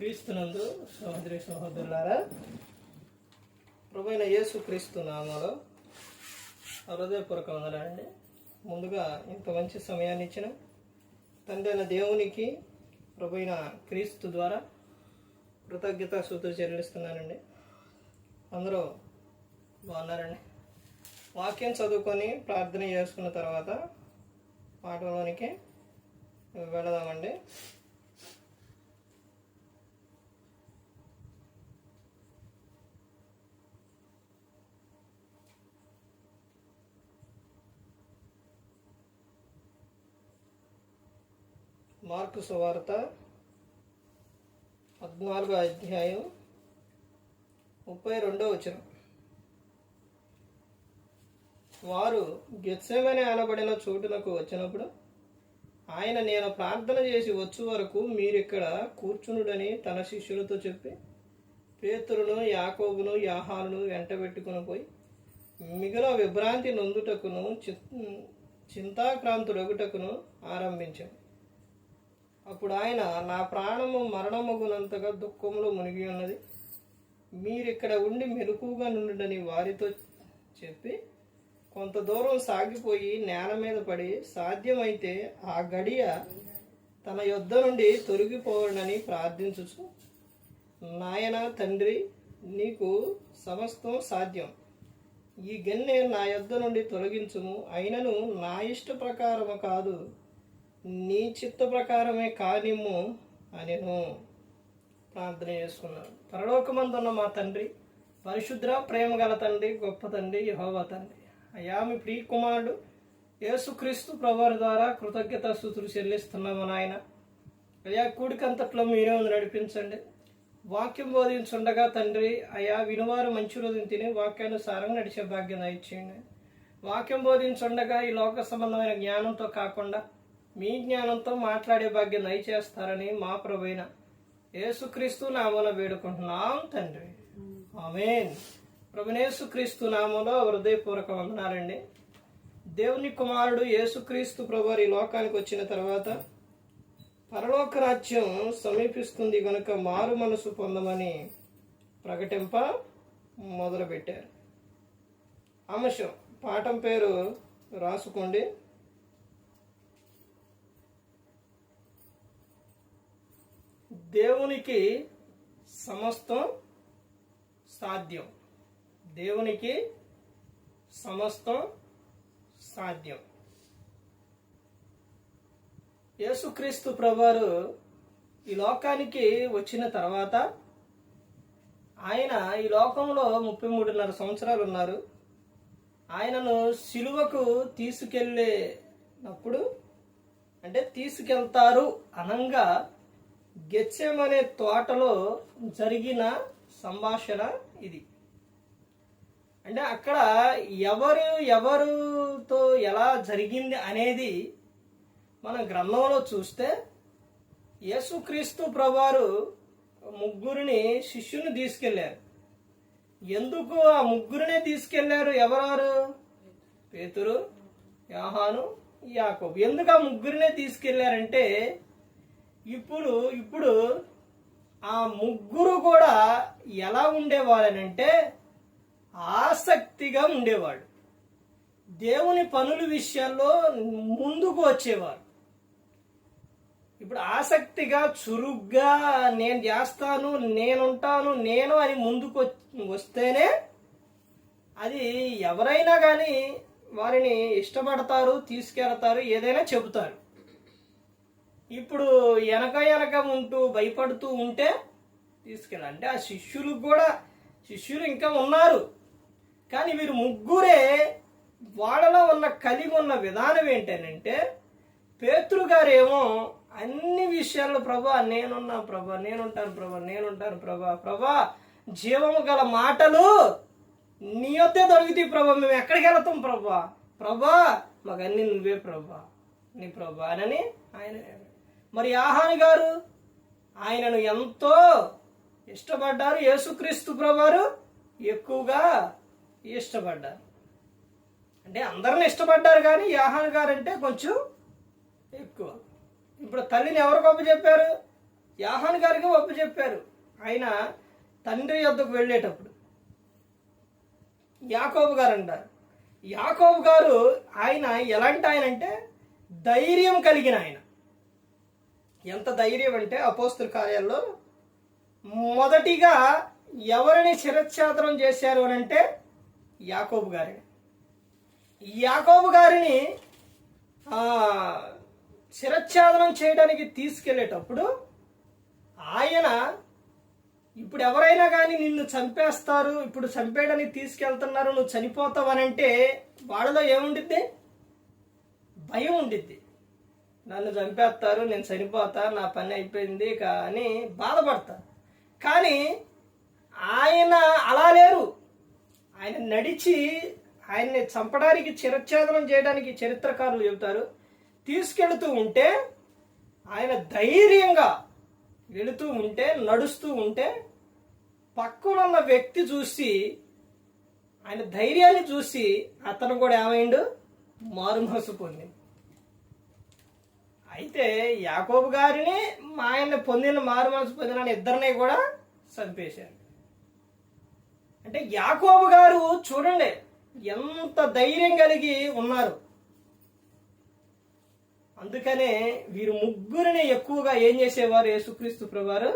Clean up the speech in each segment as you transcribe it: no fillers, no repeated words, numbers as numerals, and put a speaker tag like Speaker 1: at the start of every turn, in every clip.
Speaker 1: క్రీస్తునందు సహోదరి సహోదరులారా, ప్రభువైన యేసు క్రీస్తు నామములో హృదయపూర్వక వందనాలండి. ముందుగా ఇంత మంచి సమయాన్ని ఇచ్చిన తండ్రి అయిన దేవునికి ప్రభువైన క్రీస్తు ద్వారా కృతజ్ఞతా స్తుతులు చెల్లిస్తున్నానండి. అందరూ బాగున్నారండి. వాక్యం చదువుకొని ప్రార్థన చేసుకున్న తర్వాత పాఠంలోనికి వెళదామండి. మార్కు సువార్త 14వ అధ్యాయం 32వ వచనం. వారు గెత్సేమనే అనబడిన చోటునకు వచ్చినప్పుడు ఆయన, నేను ప్రార్థన చేసి వచ్చు వరకు మీరిక్కడ కూర్చునుడని తన శిష్యులతో చెప్పి పేతురును యాకోబును యోహానును వెంటబెట్టుకుని పోయి మిగిలిన విభ్రాంతి నొందుటకును చింతాక్రాంతుడగుటకును ఆరంభించాను. అప్పుడు ఆయన, నా ప్రాణము మరణమగునంతగా దుఃఖంలో మునిగి ఉన్నది, మీరిక్కడ ఉండి మెలకుగా నుండని వారితో చెప్పి కొంత దూరం సాగిపోయి నేల మీద పడి సాధ్యమైతే ఆ గడియ తన యొద్ద నుండి తొలగిపోవాలని ప్రార్థించుచు, నాయన తండ్రి, నీకు సమస్తం సాధ్యం, ఈ గిన్నె నా యొద్ద నుండి తొలగించుము, అయినను నా ఇష్ట ప్రకారము కాదు, నీ చిత్త ప్రకారమే కానిమ్ము అనెను. ప్రార్థన చేసుకున్నాను. పరలోకమందున్న మా తండ్రి, పరిశుద్ర ప్రేమ గల తండ్రి, గొప్ప తండ్రి, యెహోవా తండ్రి, అయ్యా మీ ప్రియ కుమారుడు యేసుక్రీస్తు ప్రభువారి ద్వారా కృతజ్ఞతా స్తుతులు చెల్లిస్తున్నాము నాయన. అయ్యా కూడికంతట్లో మీరే నడిపించండి. వాక్యం బోధించుండగా తండ్రి, అయ్యా వినువారు మంచి రోజుని తిని వాక్యానుసారంగా నడిచే భాగ్యం దయచేయండి. వాక్యం బోధించుండగా ఈ లోక సంబంధమైన జ్ఞానంతో కాకుండా మీ జ్ఞానంతో మాట్లాడే భాగ్యం దయచేస్తారని మా ప్రభువైన యేసుక్రీస్తు నామమున వేడుకుంటున్నాం తండ్రి, ఆమేన్. ప్రభునేసుక్రీస్తు నామములో హృదయపూర్వక వందనాలండి. దేవుని కుమారుడు యేసుక్రీస్తు ప్రభువారు ఈ లోకానికి వచ్చిన తర్వాత పరలోక రాజ్యం సమీపిస్తుంది గనుక మారు మనసు పొందమని ప్రకటింప మొదలుపెట్టారు. అంశం పాఠం పేరు రాసుకోండి. దేవునికి సమస్తం సాధ్యం. దేవునికి సమస్తం సాధ్యం. యేసుక్రీస్తు ప్రభువారు ఈ లోకానికి వచ్చిన తర్వాత ఆయన ఈ లోకంలో 33.5 సంవత్సరాలు ఉన్నారు. ఆయనను సిలువకు తీసుకెళ్ళేటప్పుడు, అంటే తీసుకెళ్తారు అనంగా గెత్సేమనే తోటలో జరిగిన సంభాషణ ఇది. అంటే అక్కడ ఎవరితో ఎలా జరిగింది అనేది మన గ్రంథంలో చూస్తే, యేసుక్రీస్తు ప్రభువారు ముగ్గురిని శిష్యుని తీసుకెళ్లారు. ఎందుకు ఆ ముగ్గురినే తీసుకెళ్లారు? ఎవరు? పేతురు, యోహాను, యాకోబు. ఎందుకు ఆ ముగ్గురినే తీసుకెళ్లారంటే, ఇప్పుడు ఆ ముగ్గురు కూడా ఎలా ఉండేవాళ్ళనంటే ఆసక్తిగా ఉండేవాడు. దేవుని పనుల విషయాల్లో ముందుకు వచ్చేవారు. ఇప్పుడు ఆసక్తిగా చురుగ్గా నేను చేస్తాను, నేనుంటాను, నేను అని ముందుకు వస్తేనే అది ఎవరైనా కానీ వారిని ఇష్టపడతారు, తీసుకెళ్తారు, ఏదైనా చెబుతారు. ఇప్పుడు వెనక ఉంటూ భయపడుతూ ఉంటే తీసుకెళ్ళాలి. అంటే ఆ శిష్యులు ఇంకా ఉన్నారు, కానీ వీరు ముగ్గురే వాళ్ళలో కలిగి ఉన్న విధానం ఏంటంటే, పేతురు గారేమో అన్ని విషయాల్లో ప్రభా నేనున్నాను ప్రభా, నేనుంటాను ప్రభా, నేనుంటాను ప్రభా, ప్రభా జీవము గల మాటలు నీ యొద్దే దొరుకుతాయి ప్రభా, మేము ఎక్కడికి వెళ్తాం ప్రభా, ప్రభా మాకు అన్ని నువ్వే ప్రభా, నీ ప్రభా అని ఆయన. మరి యోహాను గారు ఆయనను ఎంతో ఇష్టపడ్డారు. యేసుక్రీస్తు ప్రభువారు ఎక్కువగా ఇష్టపడ్డారు. అంటే అందరిని ఇష్టపడ్డారు, కానీ యోహాను గారు అంటే కొంచెం ఎక్కువ. ఇప్పుడు తల్లిని ఎవరు గొప్ప చెప్పారు? యోహాను గారికి ఒప్పచెప్పారు. ఆయన తండ్రి యొద్దకు వెళ్ళేటప్పుడు యాకోబు గారు అంటారు. యాకోబు గారు ఆయన ఎలాంటి ఆయన అంటే ధైర్యం కలిగిన ఆయన. ఎంత ధైర్యం అంటే అపోస్తుల కార్యాల్లో మొదటిగా ఎవరిని శిరచ్ఛేదనం చేశారు అని అంటే యాకోబు గారిని. యాకోబు గారిని శిరచ్ఛేదనం చేయడానికి తీసుకెళ్లేటప్పుడు ఆయన ఇప్పుడు ఎవరైనా కానీ నిన్ను చంపేస్తారు, ఇప్పుడు చంపేయడానికి తీసుకెళ్తున్నారు, నువ్వు చనిపోతావనంటే వాళ్ళలో ఏముండిద్ది? భయం ఉండిద్ది. నన్ను చంపేస్తారు, నేను చనిపోతా, నా పని అయిపోయింది కానీ బాధపడతా. కానీ ఆయన అలా లేరు. ఆయన నడిచి ఆయన్ని చంపడానికి శిరచ్ఛేదనం చేయడానికి చరిత్రకారులు చెబుతారు తీసుకెళ్తూ ఉంటే ఆయన ధైర్యంగా వెళుతూ ఉంటే, నడుస్తూ ఉంటే పక్కనున్న వ్యక్తి చూసి, ఆయన ధైర్యాన్ని చూసి అతను కూడా ఏమైండు? మారుమనసు పొందింది. అయితే యాకోబు గారిని ఆయన మారుమనసు పొందిన ఇద్దరిని కూడా చంపేశారు. అంటే యాకోబు గారు చూడండి ఎంత ధైర్యం కలిగి ఉన్నారు. అందుకనే వీరు ముగ్గురిని ఎక్కువగా ఏం చేసేవారు? యేసుక్రీస్తు ప్రభువారు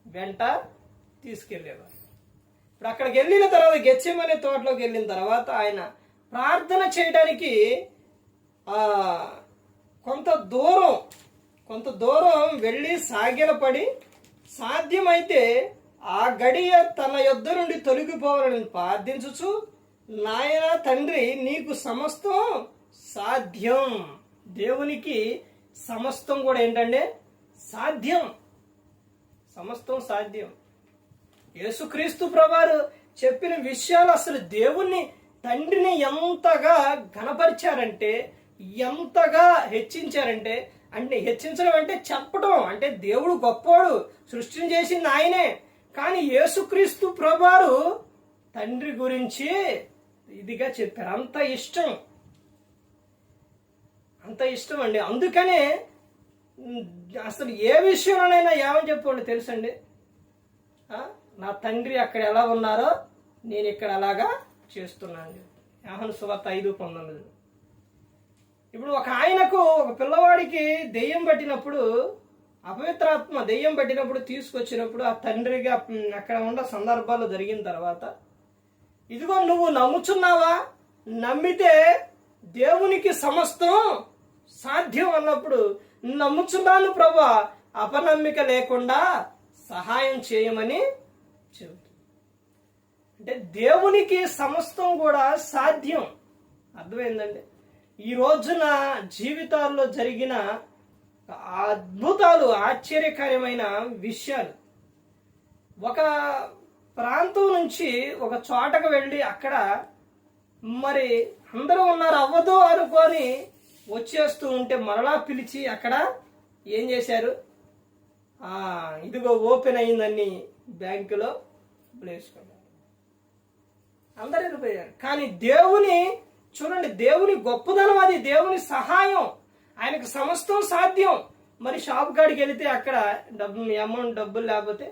Speaker 1: వెంట తీసుకెళ్లేవారు. ఇప్పుడు అక్కడికి వెళ్ళిన తర్వాత గెత్సేమనే తోటలోకి వెళ్ళిన తర్వాత ఆయన ప్రార్థన చేయడానికి కొంత దూరం వెళ్ళి సాగిలపడి సాధ్యమైతే ఆ గడియ తన యొద్ద నుండి తొలగిపోవాలని ప్రార్థించుచు, నాయన తండ్రి నీకు సమస్తం సాధ్యం. దేవునికి సమస్తం కూడా ఏంటంటే సాధ్యం. సమస్తం సాధ్యం. యేసుక్రీస్తు ప్రభువారు చెప్పిన విషయాలు అసలు దేవుణ్ణి తండ్రిని ఎంతగా ఘనపరిచారంటే, ఎంతగా హెచ్చించారంటే, అంటే హెచ్చించడం అంటే చెప్పడం, అంటే దేవుడు గొప్పవాడు, సృష్టిని చేసింది ఆయనే. కానీ యేసుక్రీస్తు ప్రభువారు తండ్రి గురించి ఇదిగా చెప్పారు. అంత ఇష్టం అండి. అందుకనే అసలు ఏ విషయంలోనైనా ఏమని చెప్పండి తెలుసండి, నా తండ్రి అక్కడ ఎలా ఉన్నారో నేను ఇక్కడ అలాగా చేస్తున్నాను. యోహాను సువార్త 5:19. ఇప్పుడు ఒక పిల్లవాడికి దెయ్యం పట్టినప్పుడు, అపవిత్రాత్మ దెయ్యం పట్టినప్పుడు తీసుకొచ్చినప్పుడు ఆ తండ్రిగా అక్కడ ఉన్న సందర్భాలు జరిగిన తర్వాత, ఇదిగో నువ్వు నమ్ముచున్నావా? నమ్మితే దేవునికి సమస్తం సాధ్యం అన్నప్పుడు, నమ్ముచున్నాను ప్రభా, అపనమ్మిక లేకుండా సహాయం చేయమని చెబుతుంది. అంటే దేవునికి సమస్తం కూడా సాధ్యం. అర్థమైందండి? ఈ రోజున జీవితాల్లో జరిగిన అద్భుతాలు, ఆశ్చర్యకరమైన విషయాలు. ఒక ప్రాంతం నుంచి ఒక చోటకు వెళ్ళి అక్కడ మరి అందరూ ఉన్నారు, అవ్వదు అనుకొని వచ్చేస్తూ ఉంటే మరలా పిలిచి అక్కడ ఏం చేశారు? ఇదిగో ఓపెన్ అయిందని బ్యాంకులో వేసుకున్నారు. అందరూ వెళ్ళిపోయారు. కానీ చూడండి దేవుని గొప్పదనం, అది దేవుని సహాయం. ఆయనకు సమస్తం సాధ్యం. మరి షాప్ కాడికి వెళితే అక్కడ అమౌంట్ డబ్బులు లేకపోతే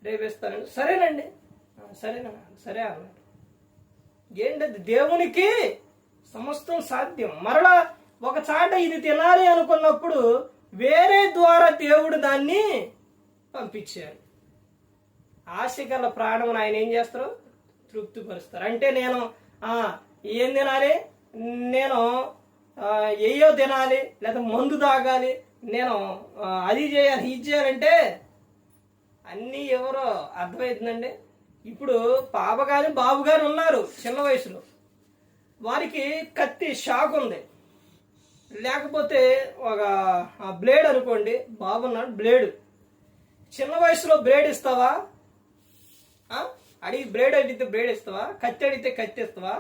Speaker 1: రేపేస్తానండి. సరేనండి, సరే అన్నాడు. ఏంటది? దేవునికి సమస్తం సాధ్యం. మరలా ఒక చాట ఇది తినాలి అనుకున్నప్పుడు వేరే ద్వారా దేవుడు దాన్ని పంపించారు. ఆశ గల ప్రాణం ఆయన ఏం చేస్తారు? తృప్తిపరుస్తారు. అంటే నేను ఏం తినాలి? నేను ఏయో తినాలి, లేదా మందు తాగాలి, నేను అది చేయాలి, ఇది చేయాలంటే అన్నీ ఎవరో అర్థమవుతుందండి. ఇప్పుడు పాప గాని బాబు గాని ఉన్నారు చిన్న వయసులో, వారికి కత్తి షాక్ ఉంది, లేకపోతే ఒక బ్లేడ్ అనుకోండి, బాబున్నాడు బ్లేడు. చిన్న వయసులో బ్లేడ్ ఇస్తావా? అడిగి బ్లేడ్ అడిగితే బ్లేడ్ ఇస్తావా? కత్తి అడిగితే కత్తి ఇస్తావా?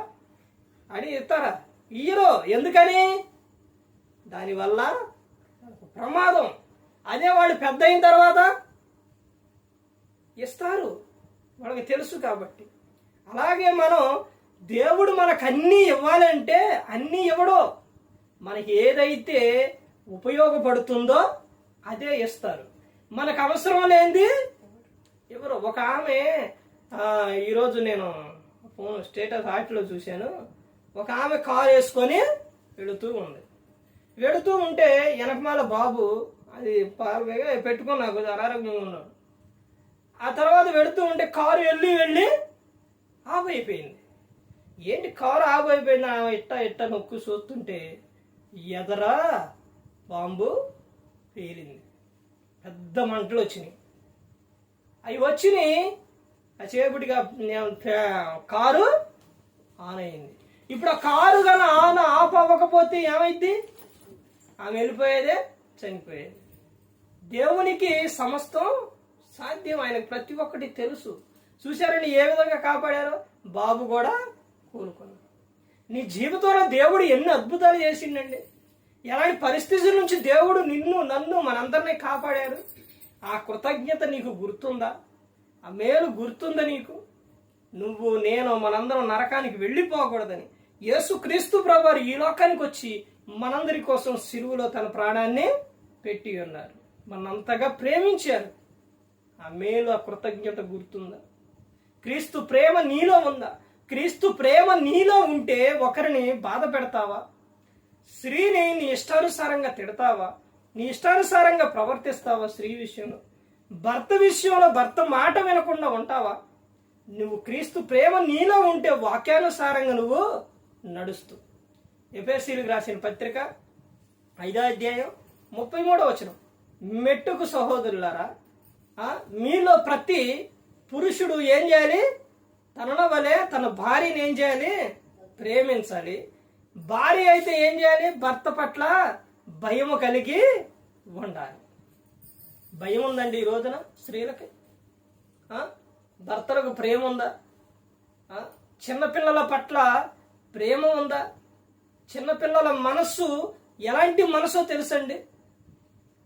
Speaker 1: అడిగి ఇస్తారా? ఇయ్యరు. ఎందుకని? దానివల్ల ప్రమాదం. అదే వాళ్ళు పెద్ద అయిన తర్వాత ఇస్తారు, వాళ్ళకి తెలుసు కాబట్టి. అలాగే దేవుడు మనకు అన్నీ ఇవ్వాలంటే అన్నీ ఇవ్వడు. మనకి ఏదైతే ఉపయోగపడుతుందో అదే ఇస్తారు. మనకు అవసరం లేనిది ఎవరు. ఒక ఆమె ఈరోజు నేను ఫోన్ స్టేటస్ ఆటలో చూశాను. ఒక ఆమె కారు వేసుకొని వెళుతూ ఉంది. వెళుతూ ఉంటే వెనకమాల బాబు అది పెట్టుకొని నాకు అనారోగ్యంగా ఉన్నాడు. ఆ తర్వాత వెళుతూ ఉంటే కారు వెళ్ళి ఆఫ్ అయిపోయింది. ఏంటి కారు ఆఫ్ అయిపోయింది? ఆమె ఇట్ట నొక్కు చూస్తుంటే ఎదరా బాంబు పేలింది. పెద్ద మంటలు వచ్చినాయి. అవి వచ్చినాయి. ఆ చేపటిగా కారు ఆన్ అయింది. ఇప్పుడు ఆ కారు కానీ ఆఫ్ అవ్వకపోతే ఏమైంది? ఆమె వెళ్ళిపోయేదే, చనిపోయేది. దేవునికి సమస్తం సాధ్యం. ఆయనకు ప్రతి ఒక్కటి తెలుసు. చూశారండి ఏ విధంగా కాపాడారో? బాబు కూడా కోలుకున్నాడు. నీ జీవితంలో దేవుడు ఎన్ని అద్భుతాలు చేసిండండి. ఎలాంటి పరిస్థితుల నుంచి దేవుడు నిన్ను నన్ను మనందరినీ కాపాడారు. ఆ కృతజ్ఞత నీకు గుర్తుందా? ఆ మేలు గుర్తుందా నీకు? నువ్వు నేను మనందరం నరకానికి వెళ్ళిపోకూడదని యేసుక్రీస్తు ప్రభువారు ఈ లోకానికి వచ్చి మనందరి కోసం సిలువలో తన ప్రాణాన్ని పెట్టి ఉన్నారు. మనంతగా ప్రేమించారు. ఆ మేలు, ఆ కృతజ్ఞత గుర్తుందా? క్రీస్తు ప్రేమ నీలో ఉందా? క్రీస్తు ప్రేమ నీలో ఉంటే ఒకరిని బాధ పెడతావా? స్త్రీని నీ ఇష్టానుసారంగా తిడతావా? నీ ఇష్టానుసారంగా ప్రవర్తిస్తావా? స్త్రీ విషయంలో, భర్త విషయంలో భర్త మాట వినకుండా ఉంటావా? నువ్వు క్రీస్తు ప్రేమ నీలో ఉంటే వాక్యానుసారంగా నువ్వు నడుస్తూ. ఎఫెసీయులకు రాసిన పత్రిక 5వ అధ్యాయం 33వ వచనం, మెట్టుకు సహోదరులారా, మీలో ప్రతి పురుషుడు ఏం చేయాలి? తనలో వలె తన భార్యని ఏం చేయాలి? ప్రేమించాలి. భార్య అయితే ఏం చేయాలి? భర్త పట్ల భయము కలిగి ఉండాలి. భయం ఉందండి ఈ రోజున స్త్రీలకి? భర్తలకు ప్రేమ ఉందా? చిన్నపిల్లల పట్ల ప్రేమ ఉందా? చిన్నపిల్లల మనస్సు ఎలాంటి మనసో తెలుసండి?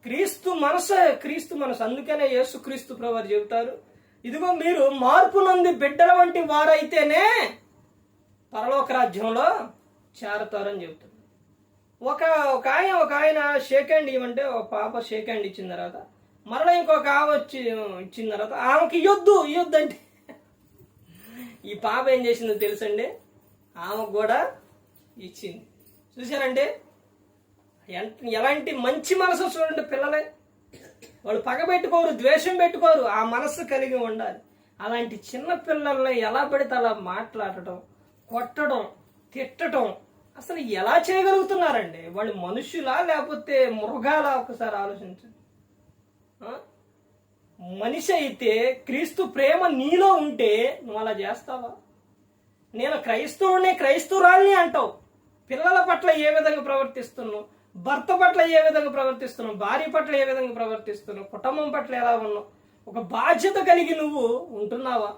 Speaker 1: క్రీస్తు మనసు. అందుకనే యేసుక్రీస్తు ప్రభువారు చెబుతారు, ఇదిగో మీరు మార్పు నొంది బిడ్డల వంటి వారైతేనే పరలోక రాజ్యంలో చేరతారని చెబుతారు. ఒక ఆయన షేక్ హ్యాండ్ ఇవ్వంటే ఒక పాప షేక్ హ్యాండ్ ఇచ్చిన తర్వాత మరలా ఇంకొక ఆమె వచ్చి ఇచ్చిన తర్వాత ఆమెకి ఇవ్వద్దు అంటే ఈ పాప ఏం చేసిందో తెలుసండి? ఆమెకు కూడా ఇచ్చింది. చూసారండి ఎలాంటి మంచి మనసు చూడండి. పిల్లలే వాళ్ళు పగ పెట్టుకోరు, ద్వేషం పెట్టుకోరు. ఆ మనస్సు కలిగి ఉండాలి. అలాంటి చిన్న పిల్లల్ని ఎలా పడితే అలా మాట్లాడటం, కొట్టడం, తిట్టడం అసలు ఎలా చేయగలుగుతున్నారండి? వాళ్ళు మనుషులా లేకపోతే మృగాలా? ఒకసారి ఆలోచించండి. మనిషి అయితే క్రీస్తు ప్రేమ నీలో ఉంటే నువ్వు అలా చేస్తావా? నేను క్రైస్తవురాల్ని అంటావు. పిల్లల పట్ల ఏ విధంగా ప్రవర్తిస్తున్నావు? భర్త పట్ల ఏ విధంగా ప్రవర్తిస్తున్నావు? భార్య పట్ల ఏ విధంగా ప్రవర్తిస్తున్నావు? కుటుంబం పట్ల ఎలా ఉన్నావు? ఒక బాధ్యత కలిగి నువ్వు ఉంటున్నావా?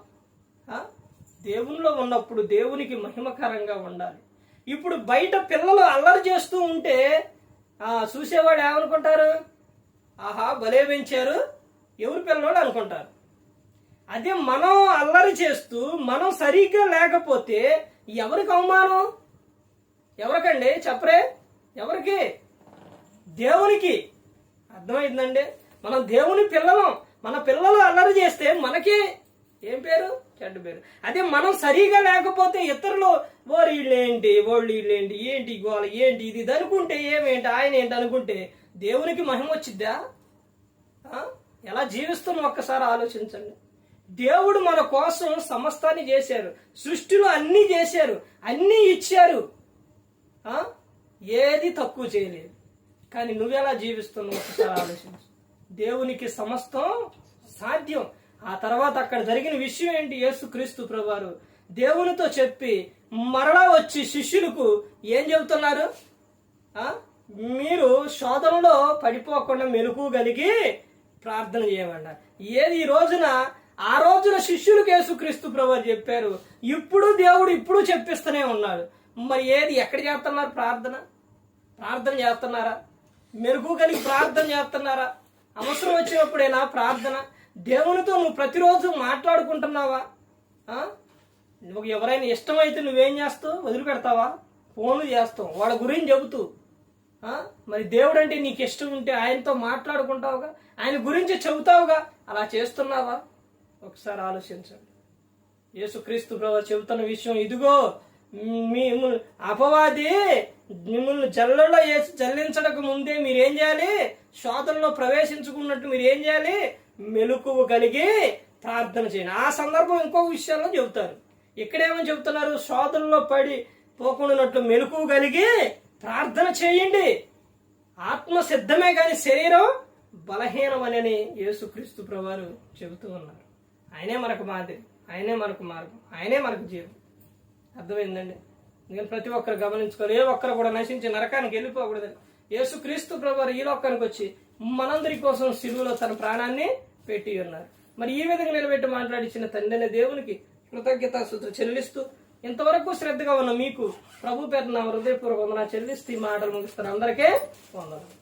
Speaker 1: దేవునిలో ఉన్నప్పుడు దేవునికి మహిమకరంగా ఉండాలి. ఇప్పుడు బయట పిల్లలు అల్లరి చేస్తూ ఉంటే చూసేవాడు ఏమనుకుంటారు? ఆహా భలే పెంచారు, ఎవరు పిల్లలు అనుకుంటారు. అదే మనం అల్లరి చేస్తూ మనం సరిగ్గా లేకపోతే ఎవరికి అవమానం? ఎవరికండి? చెప్పరే? ఎవరికి? దేవునికి. అర్థమైందండి? మనం దేవుని పిల్లలం. మన పిల్లలు అల్లరి చేస్తే మనకి ఏం పేరు? చెడ్డ పేరు. అదే మనం సరిగా లేకపోతే ఇతరులు వాళ్ళు వీళ్ళేంటి ఏంటి గోల ఏంటి ఇది అనుకుంటే ఏమేంటి ఆయన ఏంటి అనుకుంటే దేవునికి మహిమ వచ్చిద్దా? ఎలా జీవిస్తున్నాం ఒక్కసారి ఆలోచించండి. దేవుడు మన కోసం సమస్తాన్ని చేశారు. సృష్టిలో అన్నీ చేశారు, అన్నీ ఇచ్చారు. ఏది తక్కువ చేయలేదు. కానీ నువ్వెలా జీవిస్తున్నావు ఒకసారి ఆలోచించు. దేవునికి సమస్తం సాధ్యం. ఆ తర్వాత అక్కడ జరిగిన విషయం ఏంటి? యేసుక్రీస్తు ప్రభువారు దేవునితో చెప్పి మరలా వచ్చి శిష్యులకు ఏం చెబుతున్నారు? మీరు శోధనలో పడిపోకుండా మెలకువగలిగి ప్రార్థన చేయమన్నారు. ఏది ఈ రోజున? ఆ రోజున శిష్యులకు యేసుక్రీస్తు ప్రభువారు చెప్పారు. దేవుడు ఇప్పుడు చెప్పిస్తూనే ఉన్నాడు. మరి ఏది ఎక్కడ చేస్తున్నారు? ప్రార్థన చేస్తున్నారా? మెరుగు కలిగి ప్రార్థన చేస్తున్నారా? అవసరం వచ్చినప్పుడేనా ప్రార్థన? దేవునితో నువ్వు ప్రతిరోజు మాట్లాడుకుంటున్నావా? నువ్వు ఎవరైనా ఇష్టమైతే నువ్వేం చేస్తావు? వదిలిపెడతావా? ఫోన్లు చేస్తావు వాళ్ళ గురించి చెబుతూ.
Speaker 2: మరి దేవుడు అంటే నీకు ఇష్టం ఉంటే ఆయనతో మాట్లాడుకుంటావుగా, ఆయన గురించి చెబుతావుగా, అలా చేస్తున్నావా? ఒకసారి ఆలోచించండి. యేసుక్రీస్తు ప్రభువు చెబుతున్న విషయం ఇదిగో, మీ అపవాది మిమ్మల్ని జల్లలో వేసి జల్లించడానికి ముందే మీరేం చేయాలి? శోధనలో ప్రవేశించుకున్నట్టు మీరు ఏం చేయాలి? మెలకువ కలిగి ప్రార్థన చేయండి. ఆ సందర్భం ఇంకో విషయాల్లో చెబుతారు. ఇక్కడేమని చెబుతున్నారు? శోధనలో పడి పోకుండానట్లు మెలకువ కలిగి ప్రార్థన చేయండి. ఆత్మ సిద్ధమే కానీ శరీరం బలహీనమని యేసుక్రీస్తు ప్రభువారు చెబుతూ ఉన్నారు. ఆయనే మనకు మాదిరి, ఆయనే మనకు మార్గం, ఆయనే మనకు జీవం. అర్థమైందండి? ఎందుకంటే ప్రతి ఒక్కరు గమనించుకోవాలి. ఏ ఒక్కరు కూడా నశించి నరకానికి వెళ్ళిపోకూడదు. యేసుక్రీస్తు ప్రభువారు ఈ లోకానికి వచ్చి మనందరి కోసం సిలువలో తన ప్రాణాన్ని పెట్టి ఉన్నారు. మరి ఈ విధంగా నిలబెట్టి మాట్లాడించిన తండ్రి దేవునికి కృతజ్ఞతాస్తుతులు చెల్లిస్తూ, ఇంతవరకు శ్రద్ధగా ఉన్న మీకు ప్రభు పేరున హృదయపూర్వక వందనాలు చెల్లిస్తూ ఈ మాటలు ముగిస్తారు. అందరికీ వందనాలు.